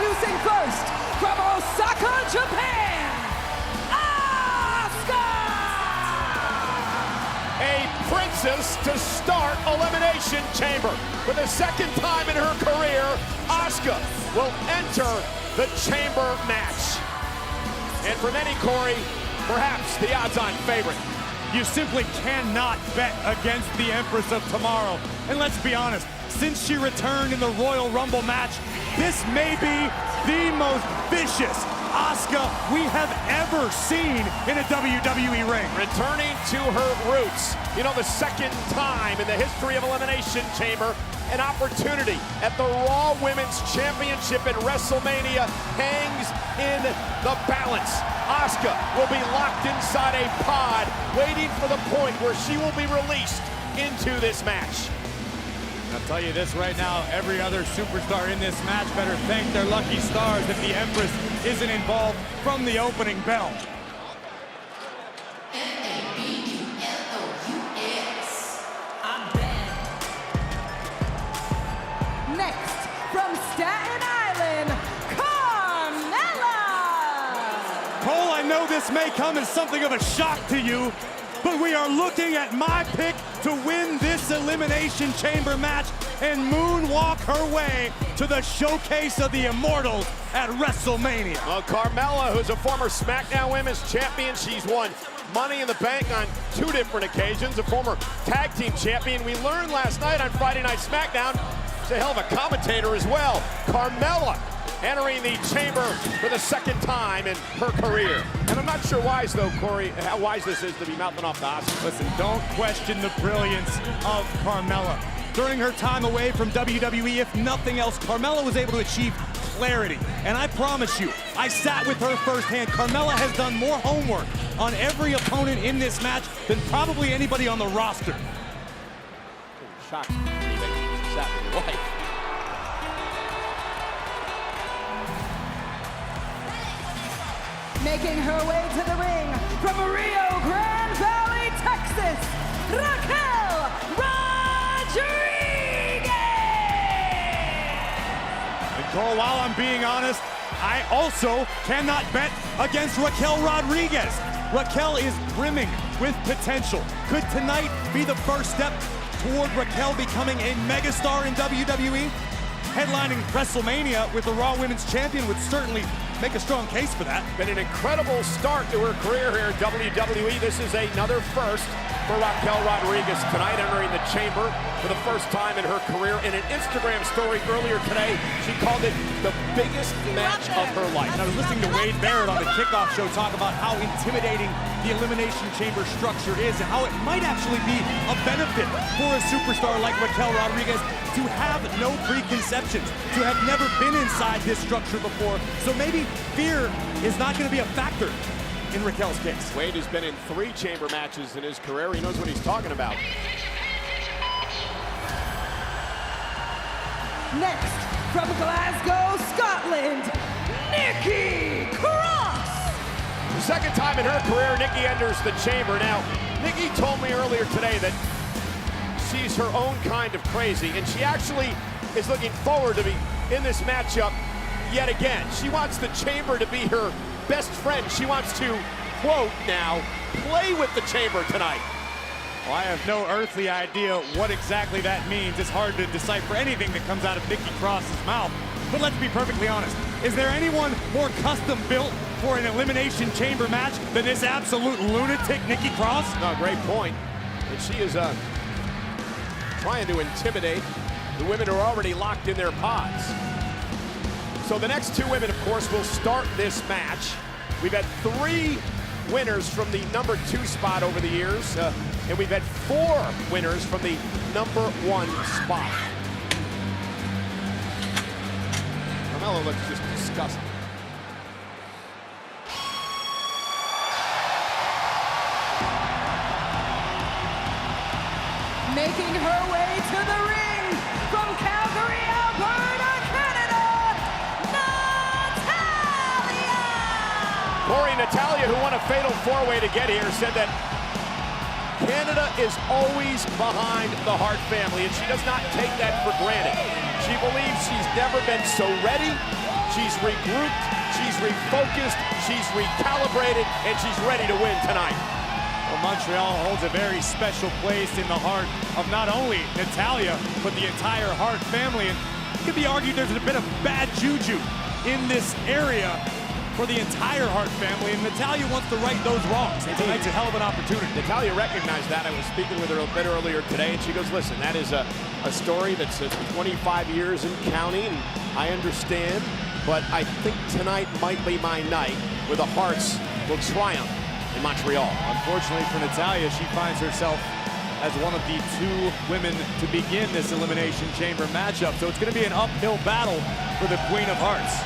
Introducing first, from Osaka, Japan, Asuka! A princess to start Elimination Chamber. For the second time in her career, Asuka will enter the Chamber match. And for many, Corey, perhaps the odds-on favorite. You simply cannot bet against the Empress of Tomorrow. And let's be honest, since she returned in the Royal Rumble match, this may be the most vicious Asuka we have ever seen in a WWE ring. Returning to her roots, you know, the second time in the history of Elimination Chamber, an opportunity at the Raw Women's Championship at WrestleMania hangs in the balance. Asuka will be locked inside a pod, waiting for the point where she will be released into this match. I'll tell you this right now, every other superstar in this match better thank their lucky stars if the Empress isn't involved from the opening bell. Next, from Staten Island, Carmella! Cole, I know this may come as something of a shock to you, but we are looking at my pick to win this Elimination Chamber match and moonwalk her way to the showcase of the Immortals at WrestleMania. Well, Carmella, who's a former SmackDown Women's Champion, she's won Money in the Bank on 2 different occasions, a former tag team champion. We learned last night on Friday Night SmackDown, she's a hell of a commentator as well. Carmella entering the chamber for the second time in her career. And I'm not sure wise, though, Corey, how wise this is to be mouthing off the Asuka. Listen, don't question the brilliance of Carmella. During her time away from WWE, if nothing else, Carmella was able to achieve clarity. And I promise you, I sat with her firsthand. Carmella has done more homework on every opponent in this match than probably anybody on the roster. Shocked. Sat with your wife. Making her way to the ring from Rio Grande Valley, Texas, Raquel Rodriguez! Nicole, while I'm being honest, I also cannot bet against Raquel Rodriguez. Raquel is brimming with potential. Could tonight be the first step toward Raquel becoming a megastar in WWE? Headlining WrestleMania with the Raw Women's Champion would certainly make a strong case for that. Been an incredible start to her career here in WWE. This is another first for Raquel Rodriguez tonight, entering the chamber for the first time in her career. In an Instagram story earlier today, she called it the biggest match of her life. And I was listening to Wade Barrett on the Kickoff Show talk about how intimidating the Elimination Chamber structure is and how it might actually be a benefit for a superstar like Raquel Rodriguez to have no preconceptions, to have never been inside this structure before. So maybe fear is not going to be a factor in Raquel's case. Wade has been in 3 chamber matches in his career. He knows what he's talking about. Next, from Glasgow, Scotland, Nikki Cross! The second time in her career, Nikki enters the chamber. Now, Nikki told me earlier today that she's her own kind of crazy, and she actually is looking forward to be in this matchup yet again. She wants the chamber to be her best friend. She wants to, quote now, play with the chamber tonight. Well, I have no earthly idea what exactly that means. It's hard to decipher anything that comes out of Nikki Cross's mouth. But let's be perfectly honest. Is there anyone more custom built for an Elimination Chamber match than this absolute lunatic Nikki Cross? No, great point. And she is trying to intimidate the women who are already locked in their pods. So the next 2 women, of course, will start this match. We've had 3 winners from the number 2 spot over the years, and we've had 4 winners from the number 1 spot. Carmella looks just disgusting. Making her way to the ring from Calgary, Alberta, Canada, Natalya! Corey, Natalya, who won a fatal 4-way to get here, said that Canada is always behind the Hart family, and she does not take that for granted. She believes she's never been so ready. She She's regrouped, she's refocused, she's recalibrated, and she's ready to win tonight. Well, Montreal holds a very special place in the heart of not only Natalya, but the entire Hart family. And it could be argued there's a bit of bad juju in this area for the entire Hart family, and Natalya wants to right those wrongs. And tonight's a hell of an opportunity. Natalya recognized that. I was speaking with her a bit earlier today, and she goes, listen, that is a story that's 25 years in counting, and I understand, but I think tonight might be my night where the Harts will triumph in Montreal. Unfortunately for Natalya, she finds herself as one of the two women to begin this Elimination Chamber matchup, so it's going to be an uphill battle for the Queen of Hearts.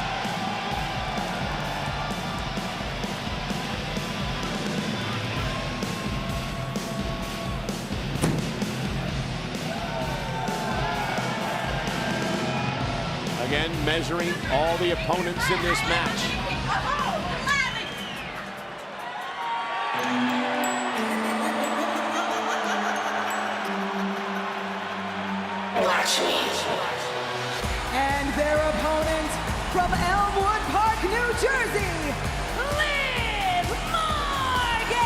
Again, measuring all the opponents in this match. Watch me. And their opponent from Elmwood Park, New Jersey, Liv Morgan!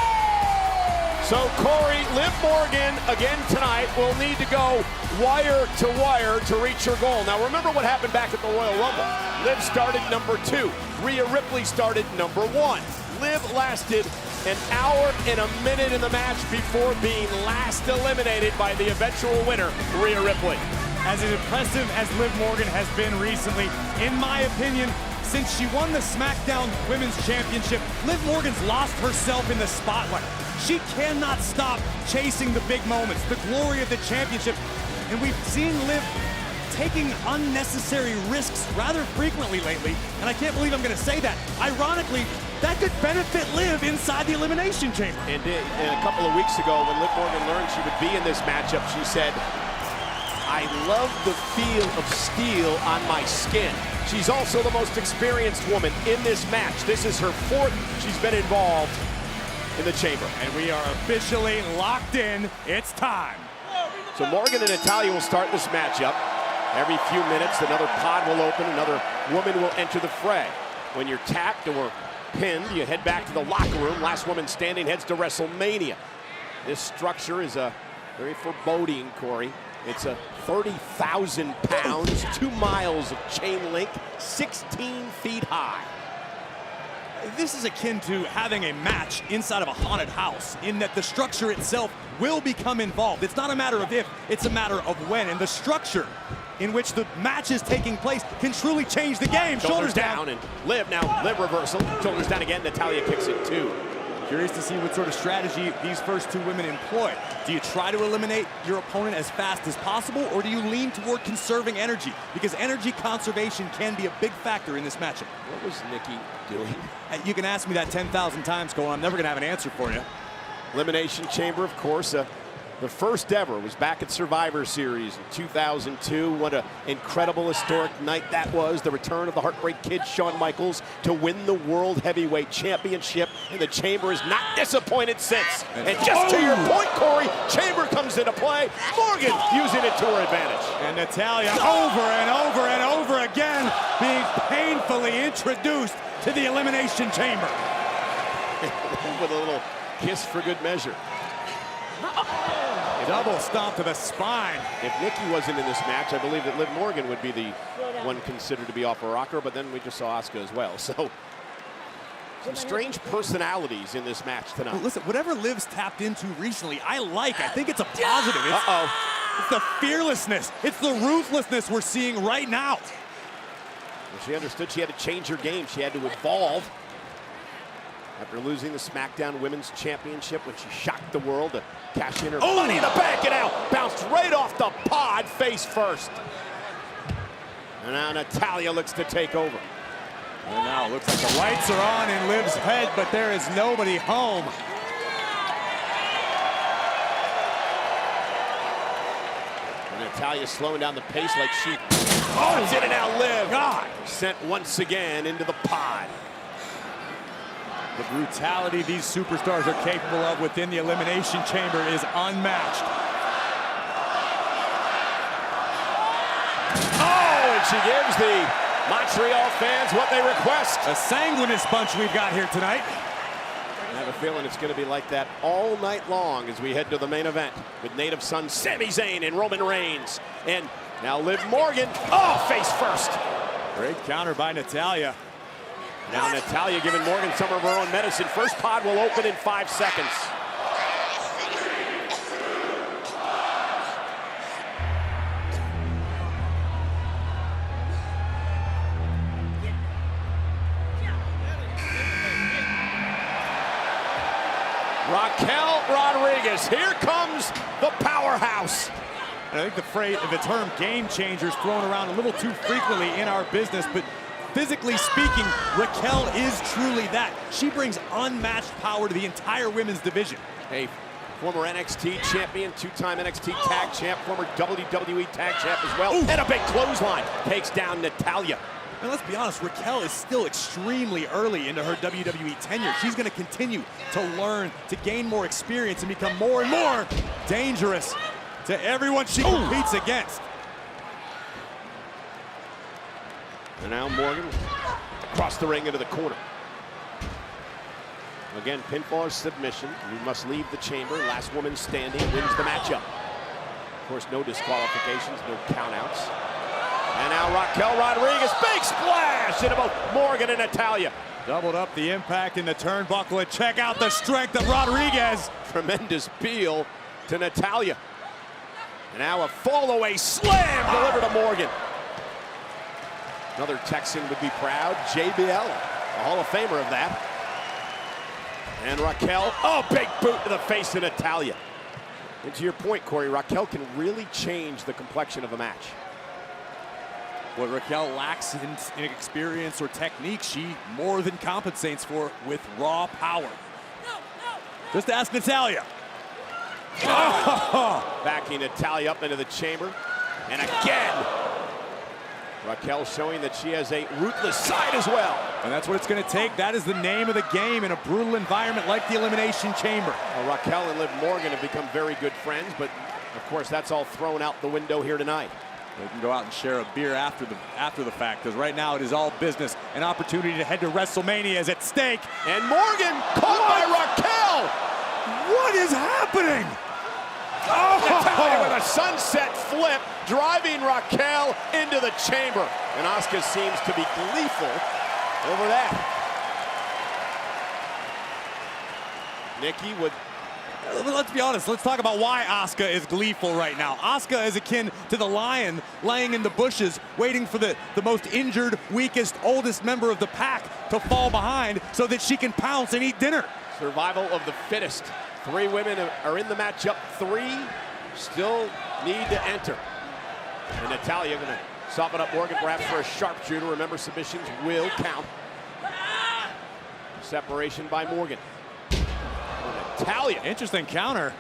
So Corey, Liv Morgan again tonight will need to go wire to wire to reach her goal. Now remember what happened back at the Royal Rumble. Liv started number 2. Rhea Ripley started number 1. Liv lasted an hour and a minute in the match before being last eliminated by the eventual winner, Rhea Ripley. As impressive as Liv Morgan has been recently, in my opinion, since she won the SmackDown Women's Championship, Liv Morgan's lost herself in the spotlight. She cannot stop chasing the big moments, the glory of the championship. And we've seen Liv taking unnecessary risks rather frequently lately. And I can't believe I'm going to say that. Ironically, that could benefit Liv inside the Elimination Chamber. And a couple of weeks ago, when Liv Morgan learned she would be in this matchup, she said, I love the feel of steel on my skin. She's also the most experienced woman in this match. This is her 4th she's been involved in the chamber. And we are officially locked in. It's time. So Morgan and Natalya will start this matchup. Every few minutes, another pod will open, another woman will enter the fray. When you're tapped or pinned, you head back to the locker room. Last woman standing heads to WrestleMania. This structure is very foreboding, Corey. It's 30,000 pounds, 2 miles of chain link, 16 feet high. This is akin to having a match inside of a haunted house, in that the structure itself will become involved. It's not a matter of if, it's a matter of when. And the structure in which the match is taking place can truly change the game. Shoulders down, and Liv now, Liv reversal. Shoulders down again, Natalya kicks it 2. Curious to see what sort of strategy these first 2 women employ. Do you try to eliminate your opponent as fast as possible, or do you lean toward conserving energy? Because energy conservation can be a big factor in this matchup. What was Nikki doing? You can ask me that 10,000 times, Cole. I'm never going to have an answer for you. Elimination Chamber, of course, the first ever was back at Survivor Series in 2002. What an incredible, historic night that was. The return of the Heartbreak Kid, Shawn Michaels, to win the World Heavyweight Championship. And the Chamber has not disappointed since. And just to your point, Corey, Chamber comes into play. Morgan using it to her advantage. And Natalya over and over and over again being painfully introduced to the Elimination Chamber. With a little kiss for good measure. Double stomp to the spine. If Nikki wasn't in this match, I believe that Liv Morgan would be the one considered to be off a rocker, but then we just saw Asuka as well. So, some strange personalities in this match tonight. Well, listen, whatever Liv's tapped into recently, I like. I think it's a positive. It's the fearlessness. It's the ruthlessness we're seeing right now. Well, she understood she had to change her game. She had to evolve. After losing the SmackDown Women's Championship when she shocked the world to cash in her Money in the Bank, and out, bounced right off the pod face first. And now Natalya looks to take over. And now it looks like the lights are on in Liv's head, but there is nobody home. And Natalya slowing down the pace like she... Oh, it's in and out Liv. God. Sent once again into the pod. The brutality these superstars are capable of within the Elimination Chamber is unmatched. Oh, and she gives the Montreal fans what they request. A sanguineous bunch we've got here tonight. I have a feeling it's going to be like that all night long as we head to the main event with native son Sami Zayn and Roman Reigns. And now Liv Morgan, face first. Great counter by Natalya. Now Natalya giving Morgan some of her own medicine. First pod will open in 5 seconds. Raquel Rodriguez, here comes the powerhouse. And I think the term game changer is thrown around a little too frequently in our business, but physically speaking, Raquel is truly that. She brings unmatched power to the entire women's division. Hey, former NXT champion, two-time NXT tag champ, former WWE tag champ as well. And a big clothesline takes down Natalya. And let's be honest, Raquel is still extremely early into her WWE tenure. She's going to continue to learn, to gain more experience, and become more and more dangerous to everyone she competes against. And now Morgan across the ring into the corner. Again, pinfall or submission. We must leave the chamber. Last woman standing wins the matchup. Of course, no disqualifications, no countouts. And now Raquel Rodriguez, big splash into both Morgan and Natalya. Doubled up the impact in the turnbuckle, and check out the strength of Rodriguez. Tremendous peel to Natalya. And now a fall-away slam delivered to Morgan. Another Texan would be proud, JBL, a Hall of Famer of that. And Raquel, big boot to the face of Natalya. And to your point, Corey, Raquel can really change the complexion of a match. What Raquel lacks in experience or technique, she more than compensates for with raw power. Just ask Natalya. Backing Natalya up into the chamber. And again, Raquel showing that she has a ruthless side as well. And that's what it's going to take. That is the name of the game in a brutal environment like the Elimination Chamber. Well, Raquel and Liv Morgan have become very good friends, but of course that's all thrown out the window here tonight. They can go out and share a beer after the fact, because right now it is all business. An opportunity to head to WrestleMania is at stake. And Morgan caught by Raquel. What is happening? Natalya with a sunset flip, driving Raquel into the chamber. And Asuka seems to be gleeful over that. Nikki would... Let's be honest, let's talk about why Asuka is gleeful right now. Asuka is akin to the lion laying in the bushes, waiting for the most injured, weakest, oldest member of the pack to fall behind so that she can pounce and eat dinner. Survival of the fittest. 3 women are in the matchup. 3 still need to enter. And Natalya going to soften up Morgan perhaps for a sharpshooter. Remember, submissions will count. Separation by Morgan. Natalya. Interesting counter.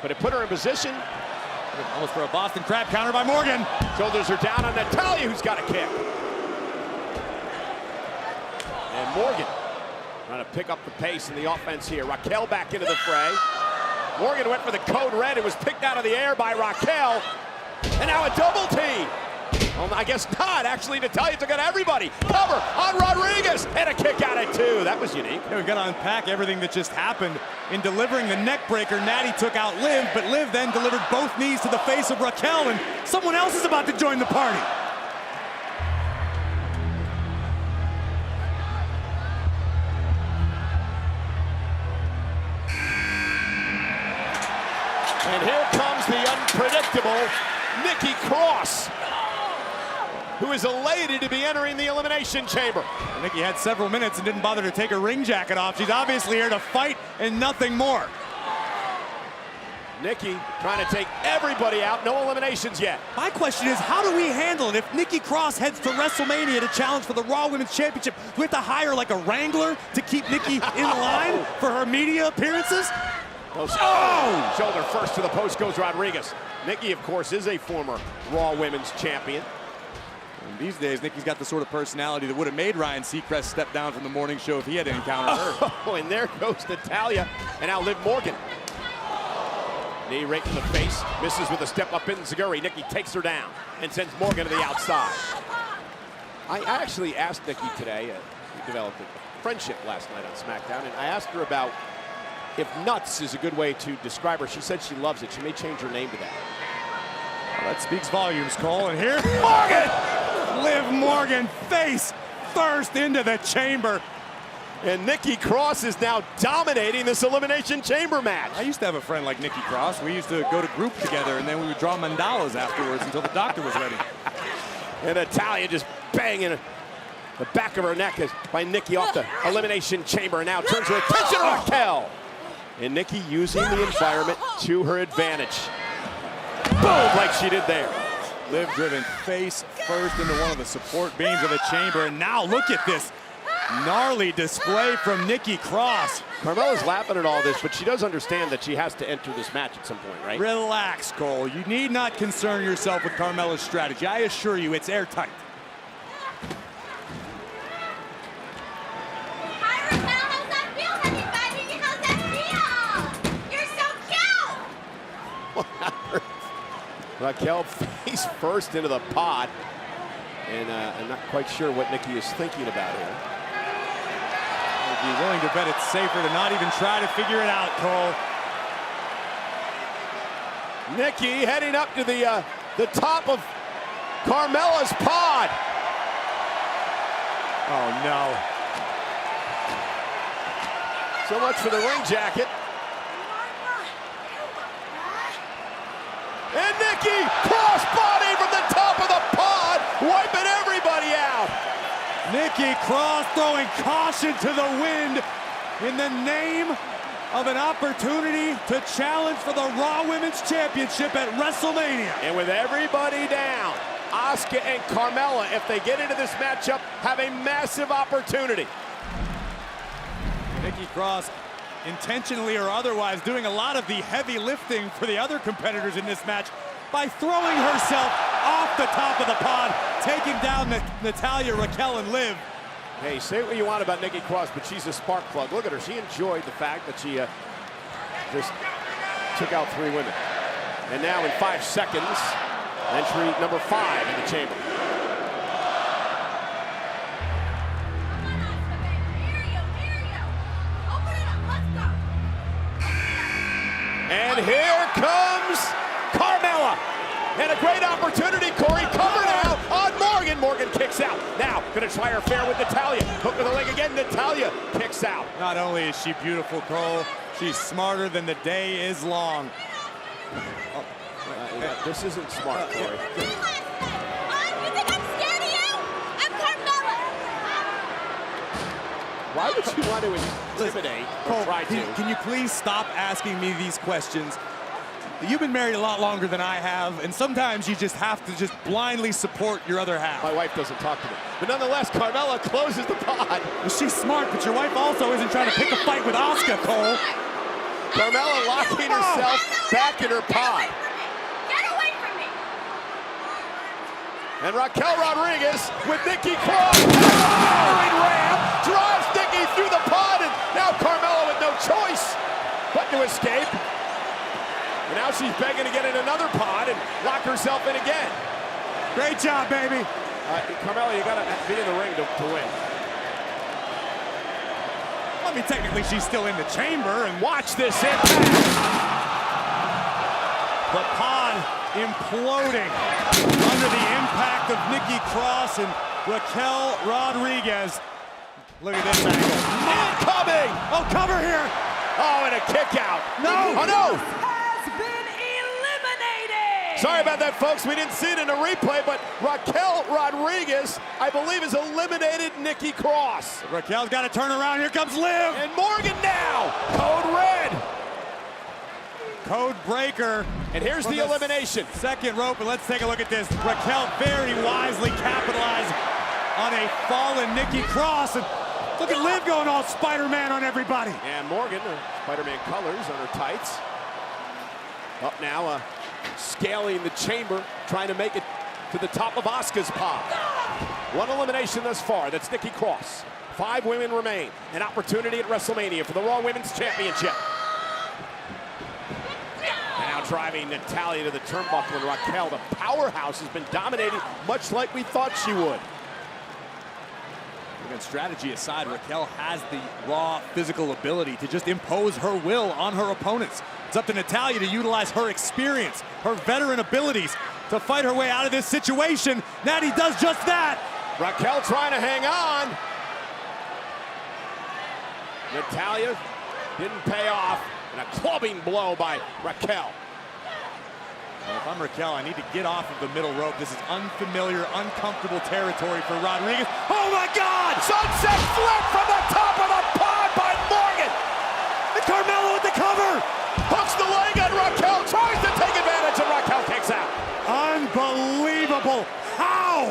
But it put her in position. Almost for a Boston Crab counter by Morgan. Shoulders are down on Natalya, who's got a kick. And Morgan trying to pick up the pace in the offense here. Raquel back into the fray. Morgan went for the code red. It was picked out of the air by Raquel. And now a double team. Well, I guess not. Actually, Natalya took out everybody. Cover on Rodriguez. And a kick out at 2. That was unique. Yeah, we've got to unpack everything that just happened. In delivering the neck breaker, Natty took out Liv, but Liv then delivered both knees to the face of Raquel, and someone else is about to join the party. And here comes the unpredictable Nikki Cross, who is elated to be entering the Elimination Chamber. Nikki had several minutes and didn't bother to take her ring jacket off. She's obviously here to fight and nothing more. Nikki trying to take everybody out. No eliminations yet. My question is, how do we handle it if Nikki Cross heads to WrestleMania to challenge for the Raw Women's Championship? Do we have to hire like a wrangler to keep Nikki in line for her media appearances? Shoulder first to the post goes Rodriguez. Nikki, of course, is a former Raw Women's Champion. And these days, Nikki's got the sort of personality that would have made Ryan Seacrest step down from the morning show if he had encountered her. Oh, and there goes Natalya, and now Liv Morgan. Knee right in the face, misses with a step up in Zaguri. Nikki takes her down and sends Morgan to the outside. I actually asked Nikki today, we developed a friendship last night on SmackDown, and I asked her about if nuts is a good way to describe her. She said she loves it. She may change her name to that. Well, that speaks volumes, Cole. And here, Morgan! Liv Morgan face first into the chamber. And Nikki Cross is now dominating this Elimination Chamber match. I used to have a friend like Nikki Cross. We used to go to group together, and then we would draw mandalas afterwards until the doctor was ready. And Natalya just banging the back of her neck by Nikki off the Elimination Chamber, and now turns her attention to Raquel. And Nikki using the environment to her advantage. Boom, like she did there. Liv driven face first into one of the support beams of the chamber, and now look at this gnarly display from Nikki Cross. Carmella's laughing at all this, but she does understand that she has to enter this match at some point, right? Relax, Cole. You need not concern yourself with Carmella's strategy. I assure you, it's airtight. Hi, Raquel. How's that feel, honey bunny? How's that feel? You're so cute. Raquel face first into the pod, and I'm not quite sure what Nikki is thinking about here. I'd be willing to bet it's safer to not even try to figure it out, Cole. Nikki heading up to the top of Carmella's pod. Oh, no. So much for the ring jacket. And Nikki crossbody from the top of the pod, wiping everybody out. Nikki Cross throwing caution to the wind in the name of an opportunity to challenge for the Raw Women's Championship at WrestleMania. And with everybody down, Asuka and Carmella, if they get into this matchup, have a massive opportunity. Nikki Cross, intentionally or otherwise, doing a lot of the heavy lifting for the other competitors in this match by throwing herself off the top of the pod, taking down Natalya, Raquel, and Liv. Hey, say what you want about Nikki Cross, but she's a spark plug. Look at her. She enjoyed the fact that she just took out 3 women. And now in 5 seconds, entry number 5 in the chamber. And here comes Carmella. And a great opportunity, Corey, covered out on Morgan. Morgan kicks out. Now, gonna try her fair with Natalya. Hook with the leg again, Natalya kicks out. Not only is she beautiful, Cole, she's smarter than the day is long. This isn't smart, Corey. You think I'm scared of you? I'm Carmella. Why would you want to intimidate or Cole, try to? can you please stop asking me these questions? You've been married a lot longer than I have, and sometimes you just have to just blindly support your other half. My wife doesn't talk to me. But nonetheless, Carmella closes the pod. Well, she's smart, but your wife also isn't trying to pick a fight with Asuka, Cole. Carmella locking herself back in her pod. Get away from me. And Raquel Rodriguez with Nikki Cross. Powering ram drives Nikki through the pod, and now Carmella with no choice but to escape. And now she's begging to get in another pod and lock herself in again. Great job, baby. Carmella, you gotta be in the ring to win. I mean, technically she's still in the chamber, and Watch this impact. the pod imploding under the impact of Nikki Cross and Raquel Rodriguez. Look at this angle. Incoming! Oh, cover here. Oh, and a kick out. No. Oh, no. Has been eliminated. Sorry about that, folks. We didn't see it in the replay, but Raquel Rodriguez, I believe, has eliminated Nikki Cross. Raquel's got to turn around. Here comes Liv. And Morgan now. Code red. Code breaker. And here's From the elimination. Second rope, and let's take a look at this. Raquel very wisely capitalized on a fallen Nikki Cross. And look at Liv going all Spider-Man on everybody. And Morgan, Spider-Man colors on her tights. Up now, scaling the chamber, trying to make it to the top of Asuka's pod. 1 elimination thus far. That's Nikki Cross. 5 women remain. An opportunity at WrestleMania for the Raw Women's Championship. Now driving Natalya to the turnbuckle, and Raquel, the powerhouse, has been dominating much like we thought she would. And strategy aside, Raquel has the raw physical ability to just impose her will on her opponents. It's up to Natalya to utilize her experience, her veteran abilities to fight her way out of this situation. Natty does just that. Raquel trying to hang on. Natalya didn't pay off, and a clubbing blow by Raquel. Well, if I'm Raquel, I need to get off of the middle rope. This is unfamiliar, uncomfortable territory for Rodriguez. Oh my God! Sunset flip from the top of the pod by Morgan. And Carmella with the cover. Hooks the leg on Raquel, tries to take advantage, and Raquel kicks out. Unbelievable. How?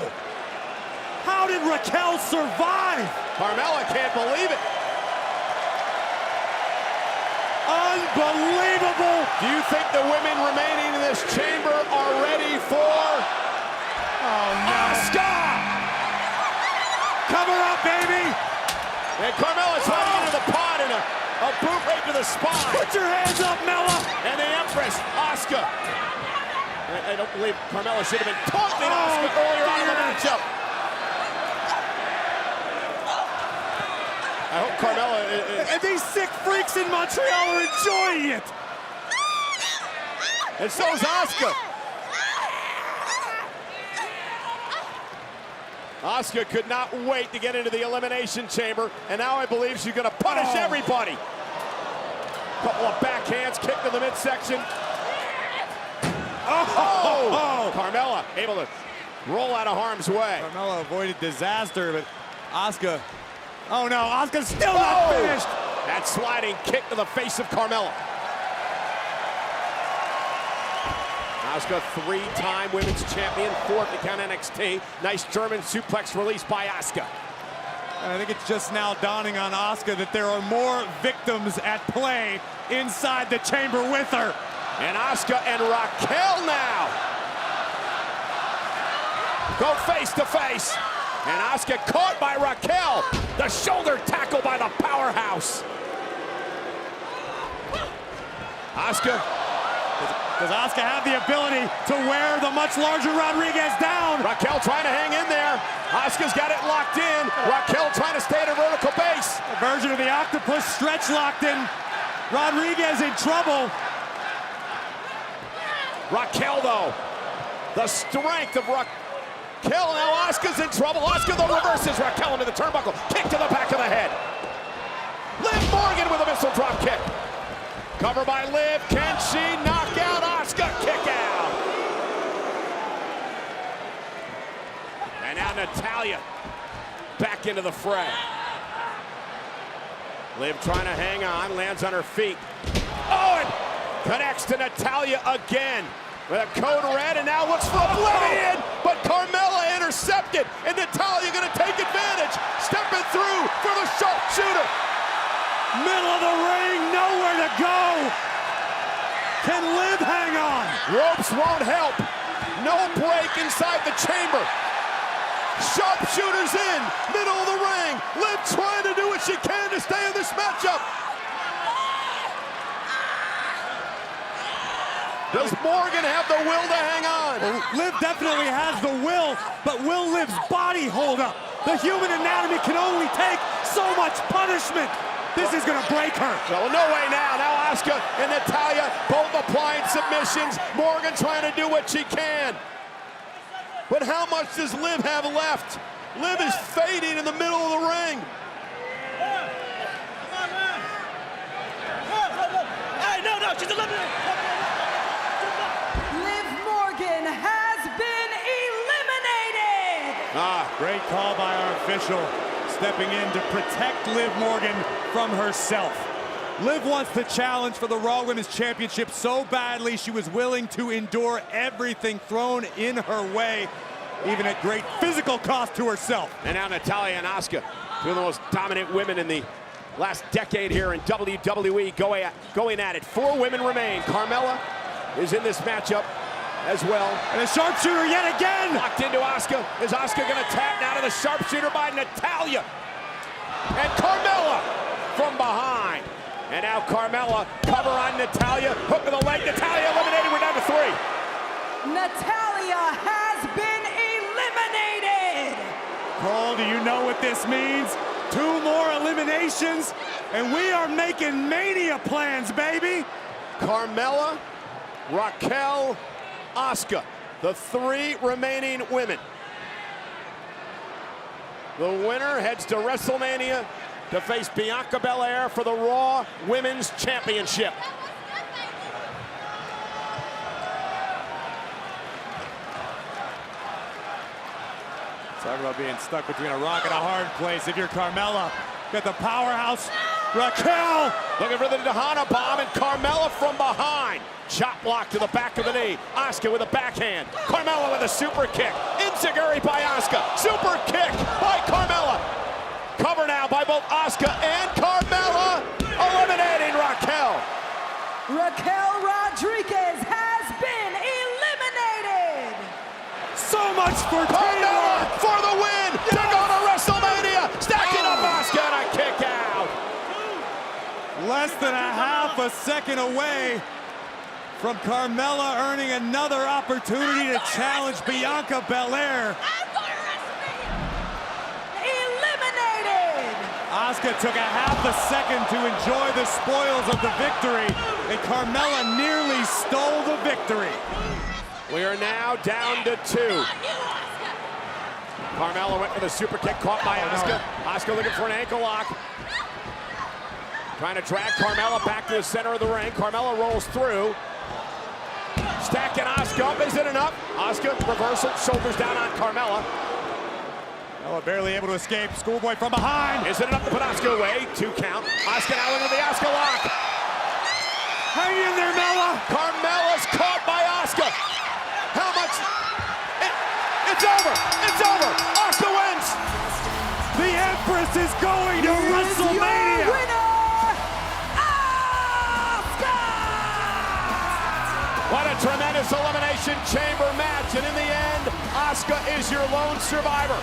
How did Raquel survive? Carmella can't believe it. Unbelievable! Do you think the women remaining in this chamber are ready for Asuka? Cover up, baby! And Carmella's running into the pod and a boot right to the spine. Put your hands up, Mella! And the Empress, Asuka. I don't believe Carmella should have been taunting Asuka earlier on in the matchup. I hope Carmella... And these sick freaks in Montreal are enjoying it! And so is Asuka. Asuka could not wait to get into the Elimination Chamber, and now I believe she's going to punish everybody. Couple of backhands, kick to the midsection. Carmella able to roll out of harm's way. Carmella avoided disaster, but Asuka... Oh no, Asuka's still not finished! That sliding kick to the face of Carmella. Asuka, three-time women's champion, fourth to count NXT. Nice German suplex release by Asuka. I think it's just now dawning on Asuka that there are more victims at play inside the chamber with her. And Asuka and Raquel now go face to face. And Asuka caught by Raquel. The shoulder tackle by the powerhouse. Asuka. Does Asuka have the ability to wear the much larger Rodriguez down? Raquel trying to hang in there. Asuka's got it locked in. Raquel trying to stay at a vertical base. A version of the octopus stretch locked in. Rodriguez in trouble. Raquel, though. The strength of Raquel. Now Asuka's in trouble. Asuka, though, reverses Raquel into the turnbuckle. Kick to the back of the head. Liv Morgan with a missile drop kick. Cover by Liv. Can she knock out Asuka? Kick out. And now Natalya back into the fray. Liv trying to hang on. Lands on her feet. Oh, and connects to Natalya again. With a code red, and now looks for Oblivion, but Carmella intercepted, and Natalya gonna take advantage, stepping through for the sharpshooter. Middle of the ring, nowhere to go. Can Liv hang on? Ropes won't help. No break inside the chamber. Sharpshooters in, middle of the ring. Liv trying to do what she can to stay in this matchup. Does Morgan have the will to hang on? Liv definitely has the will, but will Liv's body hold up? The human anatomy can only take so much punishment. This is gonna break her. No way now. Now Asuka and Natalya both applying submissions. Morgan trying to do what she can. But how much does Liv have left? Liv is fading in the middle of the ring. Hey, no, she's eliminated. Liv Morgan has been eliminated. Great call by our official, stepping in to protect Liv Morgan from herself. Liv wants the challenge for the Raw Women's Championship so badly she was willing to endure everything thrown in her way, even at great physical cost to herself. And now Natalya and Asuka, two of the most dominant women in the last decade here in WWE, going at it. 4 women remain. Carmella is in this matchup as well. And a sharpshooter yet again! Locked into Asuka. Is Asuka gonna tap now to the sharpshooter by Natalya? And Carmella from behind. And now Carmella, cover on Natalya, hook of the leg, Natalya eliminated, we're down to 3. Natalya has been eliminated. Cole, do you know what this means? 2 more eliminations, and we are making Mania plans, baby. Carmella, Raquel, Asuka, the 3 remaining women. The winner heads to WrestleMania to face Bianca Belair for the Raw Women's Championship. Talk about being stuck between a rock and a hard place. If you're Carmella, got the powerhouse Raquel. Looking for the Tejana bomb, and Carmella from behind. Chop block to the back of the knee. Asuka with a backhand. Carmella with a super kick. Enziguri by Asuka. Super kick by Carmella. Cover now by both Asuka and Carmella. Eliminating Raquel. Raquel Rodriguez has been eliminated. So much for Carmella teamwork. for the win. To go to WrestleMania. Stacking up Asuka and a kick out. Less than a half a second away from Carmella earning another opportunity to challenge Bianca Belair. I'm going to WrestleMania. Eliminated. Asuka took a half a second to enjoy the spoils of the victory, and Carmella nearly stole the victory. We are now down to 2. Carmella went for the super kick, caught by Asuka. Asuka looking for an ankle lock. Trying to drag Carmella back to the center of the ring. Carmella rolls through. Stacking Asuka up. Is it enough? Asuka reversal, shoulders down on Carmella. Carmella barely able to escape. Schoolboy from behind. Is it enough to put Asuka away? 2 count. Asuka now into the Asuka lock. Hang in there, Mella. Carmella's caught by Asuka. How much? It's over. It's over. Asuka wins. The Empress is going to WrestleMania. Your winner, Asuka! What a tremendous Elimination Chamber match. And in the end, Asuka is your lone survivor.